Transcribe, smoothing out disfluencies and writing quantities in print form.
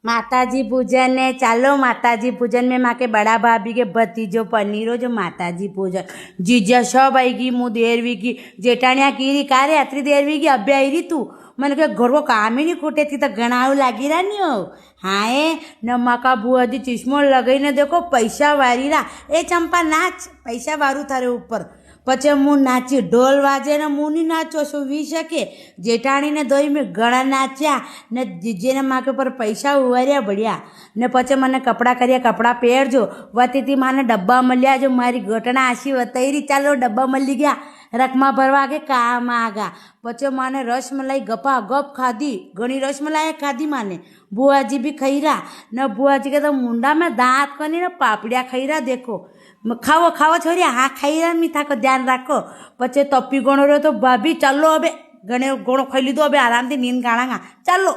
माताजी पूजन है, चालो माताजी पूजन में माँ के बड़ा भाभी के भतीजो पनीरो जो माताजी पूजन जीजा सब आएगी मुँह देरवी की जेठानिया की का रे अतरी देरवी की अभ्या आई रही तू मैंने कहा घर को काम ही नहीं खूटे थी तो गणाव लागी रहा नहीं हो। हाँ न माँ का बुआ जी चश्मो लगाई ने देखो पैसा वारी रहा ए चंपा नाच पैसा वारू थारे ऊपर पचे मुँ नाची ढोल वाजे ने मुँ नहीं नाचो शो वी शके जेठाणी ने दही में गणा नाच्या ने जीजे ने माँ के ऊपर पैसा उवार्या बढ़िया ने पचे मने कपड़ा करिया कपड़ा पहेरजो वतीती माने डब्बा मल्या जो मारी घटना आशी वताई चालो डब्बा मली गया रकमा भरवा के काम आगा पचे माने रसमलाई गपा गप खाधी घणी रसमलाई खाधी माने बुआजी भी खाई रहा न बुआजी के तो मुंडा में दांत कनी न पापड़िया खाई रहा देखो खाओ खाओ छोरिया हाँ खाई रहा मीठा को ध्यान रखो पचे तपी गणो रो तो भाभी चलो अबे गणे गणो खाई लीधो अबे आराम थी नींद गाणा चालो।